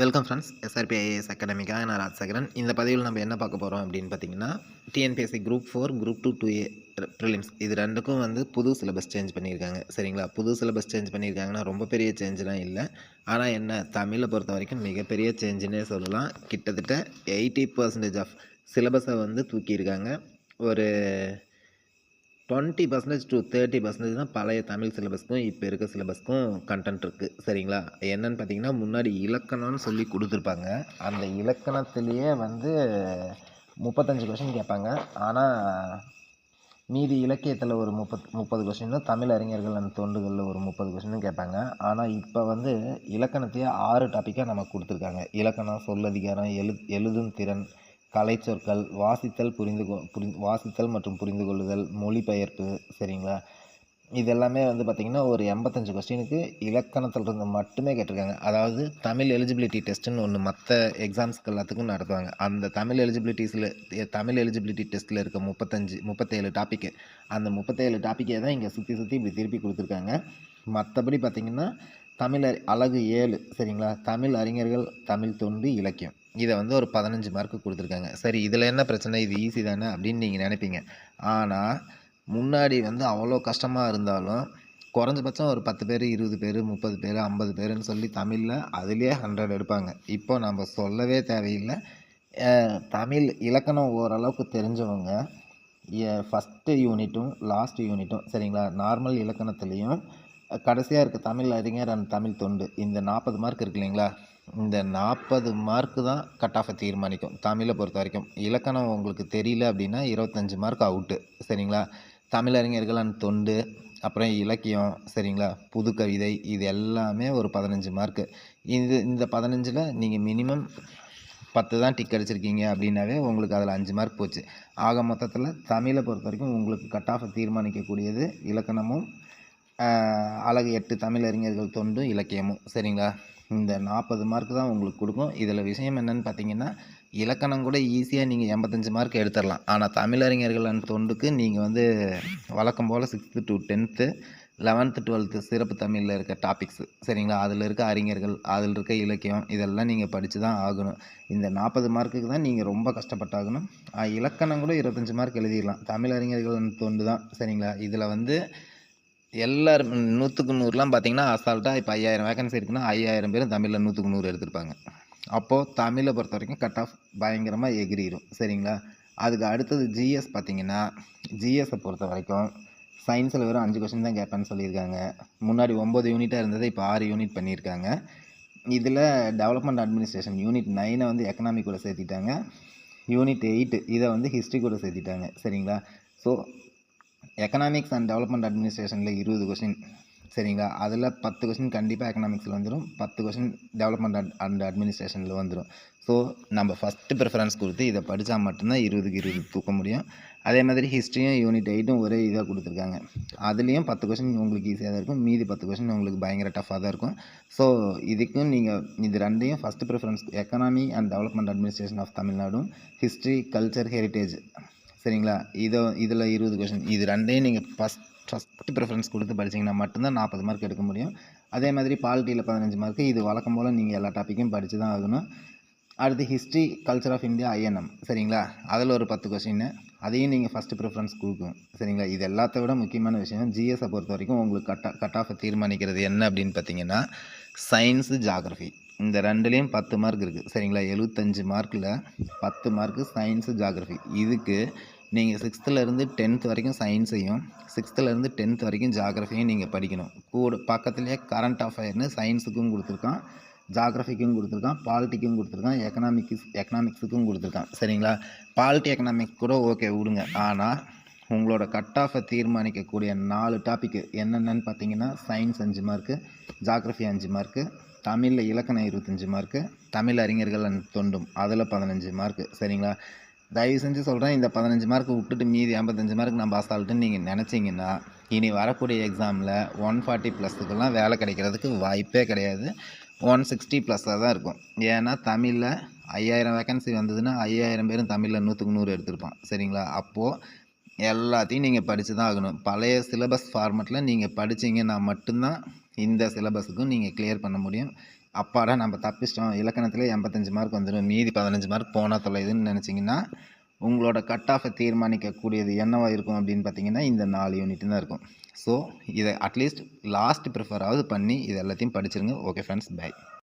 Welcome friends. SRP IAS அகாடமிக்காக நான் ராஜசேகரன். இந்த பதிவில் நம்ம என்ன பார்க்க போகிறோம் அப்படின்னு பார்த்தீங்கன்னா, TNPSC group 4, group 2, 2A prelims இது 2க்கும் வந்து புது சிலபஸ் சேஞ்ச் பண்ணியிருக்காங்க. சரிங்களா? புது சிலபஸ் சேஞ்ச் பண்ணியிருக்காங்கன்னா ரொம்ப பெரிய சேஞ்செலாம் இல்லை. ஆனால் என்ன, தமிழை பொறுத்த வரைக்கும் மிகப்பெரிய சேஞ்சுன்னே சொல்லலாம். கிட்டத்தட்ட 80% ஆஃப் சிலபஸை வந்து தூக்கியிருக்காங்க. ஒரு 20% to 30% தான் பழைய தமிழ் சிலபஸ்க்கும் இப்போ இருக்க சிலபஸ்க்கும் கண்டென்ட் இருக்குது. சரிங்களா? என்னன்னு பார்த்தீங்கன்னா, முன்னாடி இலக்கணம்னு சொல்லி கொடுத்துருப்பாங்க. அந்த இலக்கணத்திலேயே வந்து 35 கொஷின் கேட்பாங்க. ஆனால் மீதி இலக்கியத்தில் ஒரு 30 கொஷினும், தமிழ் அறிஞர்கள் அந்த தொண்டுகளில் ஒரு 30 கொஷினும் கேட்பாங்க. ஆனால் இப்போ வந்து இலக்கணத்தையே 6 டாப்பிக்காக நமக்கு கொடுத்துருக்காங்க. இலக்கணம், சொல்லதிகாரம், எழுதும் திறன், கலைச்சொற்கள், வாசித்தல் மற்றும் புரிந்து கொள்ளுதல், மொழிபெயர்ப்பு. சரிங்களா? இதெல்லாமே வந்து பார்த்திங்கன்னா ஒரு 85 கொஸ்டினுக்கு இலக்கணத்திலிருந்து மட்டுமே கேட்டிருக்காங்க. அதாவது தமிழ் எலிஜிபிலிட்டி டெஸ்ட்டுன்னு ஒன்று மற்ற எக்ஸாம்ஸ்க்கு எல்லாத்துக்கும் நடத்துவாங்க. அந்த தமிழ் எலிஜிபிலிட்டி டெஸ்ட்டில் இருக்க 37 டாப்பிக்கு, அந்த 37 டாப்பிக்கே தான் இங்கே சுற்றி இப்படி திருப்பி கொடுத்துருக்காங்க. மற்றபடி பார்த்திங்கன்னா தமிழ் அலகு 7. சரிங்களா? தமிழ் அறிஞர்கள், தமிழ் தொண்டு, இலக்கியம், இதை வந்து ஒரு 15 மார்க்கு கொடுத்துருக்காங்க. சரி, இதில் என்ன பிரச்சனை, இது ஈஸி தானே அப்படின்னு நீங்கள் நினைப்பீங்க. ஆனால் முன்னாடி வந்து அவ்வளோ கஷ்டமாக இருந்தாலும் குறைஞ்சபட்சம் ஒரு 10 பேர், 20 பேர், 30 பேர், 50 பேருன்னு சொல்லி தமிழில் அதுலேயே 100 எடுப்பாங்க. இப்போ நம்ம சொல்லவே தேவையில்லை. தமிழ் இலக்கணம் ஓரளவுக்கு தெரிஞ்சவங்க ஃபஸ்ட்டு யூனிட்டும் லாஸ்ட் யூனிட்டும், சரிங்களா, நார்மல் இலக்கணத்துலேயும் கடைசியாக இருக்க தமிழ் அறிஞர் அண்ட் தமிழ் தொண்டு, இந்த 40 மார்க் இருக்கு இல்லைங்களா, இந்த 40 மார்க்கு தான் கட் ஆஃபை தீர்மானிக்கும் தமிழை பொறுத்த வரைக்கும். இலக்கணம் உங்களுக்கு தெரியல அப்படின்னா 25 மார்க் அவுட்டு. சரிங்களா? தமிழறிஞர்கள் அண்ட் தொண்டு, அப்புறம் இலக்கியம், சரிங்களா, புது கவிதை, இது எல்லாமே ஒரு 15 மார்க்கு. இந்த 15ல் நீங்கள் மினிமம் 10 தான் டிக் அடிச்சிருக்கீங்க அப்படின்னாவே உங்களுக்கு அதில் 5 மார்க் போச்சு. ஆக மொத்தத்தில் தமிழை பொறுத்த வரைக்கும் உங்களுக்கு கட் ஆஃபை தீர்மானிக்கக்கூடியது இலக்கணமும் அலகு 8 தமிழறிஞர்கள் தொண்டு, இலக்கியமும். சரிங்களா? இந்த 40 மார்க் தான் உங்களுக்கு கொடுக்கும். இதில் விஷயம் என்னென்னு பார்த்தீங்கன்னா, இலக்கணம் கூட ஈஸியாக நீங்கள் 85 மார்க் எடுத்துடலாம். ஆனால் தமிழறிஞர்கள் அண்ட் தொண்டுக்கு நீங்கள் வந்து வழக்கம் போல் 6th to 10th, 11th, 12th சிறப்பு தமிழில் இருக்க டாபிக்ஸ், சரிங்களா, அதில் இருக்க அறிஞர்கள், அதில் இருக்க இலக்கியம், இதெல்லாம் நீங்கள் படித்து தான் ஆகணும். இந்த 40 மார்க்குக்கு தான் நீங்கள் ரொம்ப கஷ்டப்பட்டாகணும். இலக்கணம் கூட 25 மார்க் எழுதிடலாம். தமிழறிஞர்கள் அண்ட் தொண்டு தான். சரிங்களா? இதில் வந்து எல்லோரும் 100க்கு 100லாம் பார்த்தீங்கன்னா அசால்ட்டாக இப்போ 5000 வேகன்சி இருக்குன்னா 5000 பேரும் தமிழில் 100க்கு 100 எடுத்திருப்பாங்க. அப்போது தமிழை பொறுத்த வரைக்கும் கட் ஆஃப் பயங்கரமாக எகிரிடும். சரிங்களா? அதுக்கு அடுத்தது ஜிஎஸ் பார்த்தீங்கன்னா, ஜிஎஸை பொறுத்த வரைக்கும் சயின்ஸில் வெறும் 5 கொஸ்டின் தான் கேட்பேன்னு சொல்லியிருக்காங்க. முன்னாடி 9 யூனிட்டாக இருந்தது, இப்போ 6 யூனிட் பண்ணியிருக்காங்க. இதில் டெவலப்மெண்ட் அட்மினிஸ்ட்ரேஷன் யூனிட் 9 வந்து எக்கனாமிக் கூட சேர்த்திட்டாங்க. யூனிட் 8 இதை வந்து ஹிஸ்ட்ரி கூட சேர்த்திட்டாங்க. சரிங்களா? ஸோ எக்கனாமிக்ஸ் அண்ட் டெவலப்மெண்ட் அட்மினிஸ்ட்ரேஷனில் 20 கொஸ்டின், சரிங்களா, அதில் 10 கொஸ்டின் கண்டிப்பாக எக்கனாமிக்ஸில் வந்துடும், 10 கொஸ்டின் டெவலப்மெண்ட் அண்ட் அட்மினிஸ்ட்ரேஷனில் வந்துடும். ஸோ நம்ம ஃபஸ்ட்டு ப்ரிஃபரன்ஸ் கொடுத்து இதை படித்தா மட்டும்தான் 20க்கு 20 தூக்க முடியும். அதே மாதிரி ஹிஸ்ட்ரியும் யூனிட் 8ம் ஒரே இதாக கொடுத்துருக்காங்க. அதுலேயும் 10 கொஸ்டின் உங்களுக்கு ஈஸியாக தான் இருக்கும், மீதி 10 கொஸ்டின் உங்களுக்கு பயங்கர டஃப்பாக தான் இருக்கும். ஸோ இதுக்கும் நீங்கள் இது ரெண்டையும் first preference, economy and development administration of தமிழ்நாடும், ஹிஸ்ட்ரி, கல்ச்சர், ஹெரிட்டேஜ், சரிங்களா, இதில் 20 கொஸ்டின், இது ரெண்டையும் நீங்கள் ஃபஸ்ட்டு ப்ரிஃபரன்ஸ் கொடுத்து படிச்சிங்கன்னா மட்டும்தான் 40 மார்க் எடுக்க முடியும். அதே மாதிரி பாலிட்டியில் 15 மார்க்கு, இது வழக்கம் போல் நீங்கள் எல்லா டாப்பிக்கும் படித்து தான் ஆகணும். அடுத்து history, culture of India, INM, சரிங்களா, அதில் ஒரு 10 கொஸ்டின், அதையும் நீங்கள் ஃபஸ்ட்டு ப்ரிஃபரன்ஸ் கொடுக்கணும். சரிங்களா? இது எல்லாத்த விட முக்கியமான விஷயம், ஜிஎஸை பொறுத்த வரைக்கும் உங்களுக்கு கட் ஆஃபை தீர்மானிக்கிறது என்ன அப்படின்னு பார்த்தீங்கன்னா, சயின்ஸு, ஜாகிரஃபி, இந்த ரெண்டுலேயும் 10 மார்க் இருக்குது. சரிங்களா? 75 மார்க்கில் 10 மார்க்கு சயின்ஸு, ஜாகிரஃபி. இதுக்கு நீங்கள் 6th-லேருந்து 10th வரைக்கும் சயின்ஸையும், 6th-லேருந்து 10th வரைக்கும் ஜாகிரஃபியும் நீங்கள் படிக்கணும். கூட பக்கத்துலேயே கரண்ட் அஃபேர்னு சயின்ஸுக்கும் கொடுத்துருக்கான், ஜாகிரஃபிக்கும் கொடுத்துருக்கான், பாலிட்டிக்கும் கொடுத்துருக்கான், எக்கனாமிக்ஸுக்கும் கொடுத்துருக்கான். சரிங்களா? பாலிட்டி, எக்கனாமிக்ஸ் கூட ஓகே விடுங்க. ஆனால் உங்களோட கட் ஆஃபை தீர்மானிக்கக்கூடிய 4 டாப்பிக்கு என்னென்னு பார்த்தீங்கன்னா, சயின்ஸ் 5 மார்க்கு, ஜாகிரஃபி 5 மார்க்கு, தமிழில் இலக்கணம் 25 மார்க்கு, தமிழ் அறிஞர்கள் அண்ட் தொண்டும் அதில் 15 மார்க்கு. சரிங்களா? தயவு செஞ்சு சொல்கிறேன், இந்த 15 மார்க் விட்டுட்டு மீதி 55 மார்க் நம்ம அசால்ட்டுன்னு நீங்கள் நினச்சிங்கன்னா இனி வரக்கூடிய எக்ஸாமில் 140+ வேலை கிடைக்கிறதுக்கு வாய்ப்பே கிடையாது. 160+ தான் இருக்கும். ஏன்னா தமிழில் 5000 வேகன்சி வந்ததுன்னா 5000 பேரும் தமிழில் 100க்கு 100 எடுத்திருப்பான். சரிங்களா? அப்போது எல்லாத்தையும் நீங்கள் படித்து தான் ஆகணும். பழைய சிலபஸ் ஃபார்மெட்டில் நீங்கள் படித்தீங்கன்னா மட்டும்தான் இந்த சிலபஸுக்கும் நீங்கள் கிளியர் பண்ண முடியும். அப்பாடா நம்ம தப்பிச்சிட்டோம், இலக்கணத்திலே 85 மார்க் வந்துடும், மீதி 15 மார்க் போனால் தொலையுதுன்னு நினச்சிங்கன்னா, உங்களோட கட் ஆஃபை தீர்மானிக்கக்கூடியது என்னவா இருக்கும் அப்படின்னு பார்த்தீங்கன்னா, இந்த 4 யூனிட் தான் இருக்கும். ஸோ இதை அட்லீஸ்ட் லாஸ்ட் ப்ரிஃபராவது பண்ணி இது எல்லாத்தையும் படிச்சிருங்க. Okay friends, by.